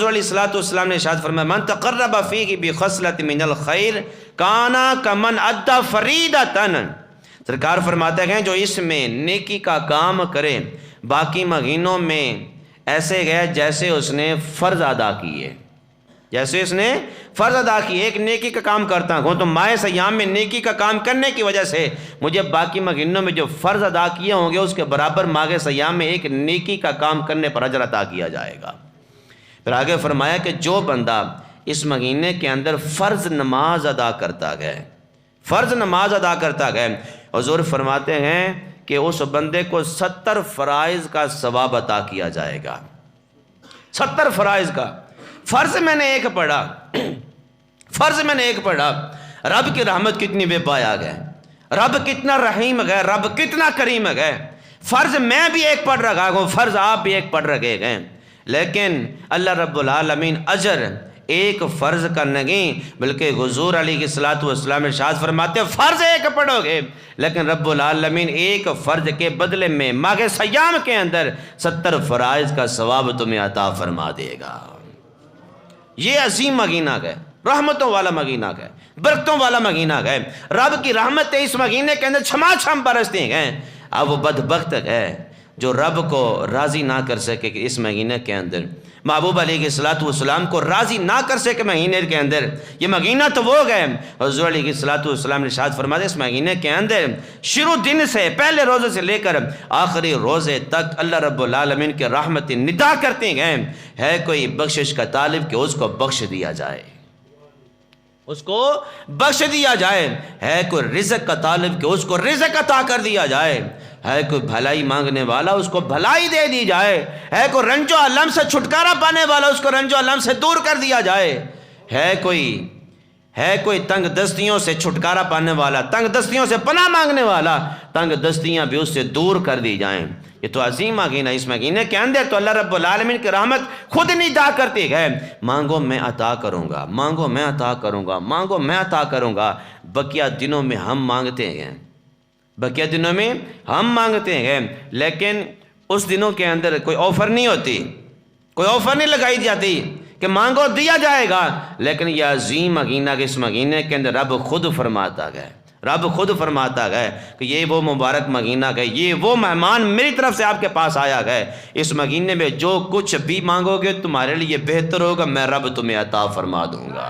حضور علیہ الصلوۃ والسلام نے ارشاد فرمایا من تقرب فیہ بخصلۃ من الخیر کان کمن ادى فریضۃ، سرکار فرماتے ہیں جو اس میں نیکی کا کام کرے باقی مہینوں میں ایسے گئے جیسے اس نے فرض ادا کیے، جیسے اس نے فرض ادا کیے۔ ایک نیکی کا کام کرتا ہوں تو ماہ سیام میں نیکی کا کام کرنے کی وجہ سے مجھے باقی مہینوں میں جو فرض ادا کیے ہوں گے اس کے برابر ماہ سیام میں ایک نیکی کا کام کرنے پر اجر عطا کیا جائے گا۔ پھر آگے فرمایا کہ جو بندہ اس مہینے کے اندر فرض نماز ادا کرتا گئے، فرض نماز ادا کرتا گئے، حضور فرماتے ہیں کہ اس بندے کو 70 فرائض کا ثواب عطا کیا جائے گا۔ 70 فرائض کا۔ فرض میں نے ایک پڑھا، فرض میں نے ایک پڑھا، رب کی رحمت کتنی بے پایا گئے، رب کتنا رحیم گئے، رب کتنا کریم گئے۔ فرض میں بھی ایک پڑھ رکھا ہوں، فرض آپ بھی ایک پڑھ رکھے گئے، لیکن اللہ رب العالمین اجر ایک فرض کا نہیں بلکہ حضور علیہ الصلوۃ والسلام ارشاد فرماتے فرض ایک پڑھو گے لیکن رب العالمین ایک فرض کے بدلے میں ماہ سیام کے اندر 70 فرائض کا ثواب تمہیں عطا فرما دے گا۔ یہ عظیم مہینہ ہے، رحمتوں والا مہینہ ہے، برکتوں والا مہینہ ہے، رب کی رحمت اس مہینے کے اندر چھما چھم برستی ہیں۔ اب وہ بدبخت ہے جو رب کو راضی نہ کر سکے کہ اس مہینے کے اندر محبوب علیہ الصلوۃ والسلام کو راضی نہ کر سکے مہینے کے اندر۔ یہ مہینہ تو وہ گئے، حضور علیہ الصلوۃ والسلام نے ارشاد فرمایا اس مہینے کے اندر شروع دن سے پہلے روزے سے لے کر آخری روزے تک اللہ رب العالمین کے رحمت ندا کرتے گئے، ہے کوئی بخشش کا طالب کہ اس کو بخش دیا جائے، اس کو بخش دیا جائے، ہے کوئی رزق کا طالب کہ اس کو رزق عطا کر دیا جائے، ہے کوئی بھلائی مانگنے والا اس کو بھلائی دے دی جائے، ہے کوئی رنج و الم سے چھٹکارا پانے والا اس کو رنج و الم سے دور کر دیا جائے، ہے کوئی تنگ دستیوں سے چھٹکارا پانے والا، تنگ دستیوں سے پناہ مانگنے والا، تنگ دستیاں بھی اس سے دور کر دی جائیں۔ یہ تو عظیم مہینہ، اس مہینے کے اندر تو اللہ رب العالمین کی رحمت خود ندا کرتی ہے، مانگو میں عطا کروں گا، مانگو میں عطا کروں گا، مانگو میں عطا کروں گا۔ بقیہ دنوں میں ہم مانگتے ہیں، بقیہ دنوں میں ہم مانگتے ہیں، لیکن اس دنوں کے اندر کوئی آفر نہیں ہوتی، کوئی آفر نہیں لگائی جاتی کہ مانگو دیا جائے گا۔ لیکن یہ عظیم مہینہ کہ اس مہینے کے اندر رب خود فرماتا ہے، رب خود فرماتا ہے کہ یہ وہ مبارک مہینہ ہے، یہ وہ مہمان میری طرف سے آپ کے پاس آیا ہے، اس مہینے میں جو کچھ بھی مانگو گے تمہارے لیے بہتر ہوگا، میں رب تمہیں عطا فرما دوں گا۔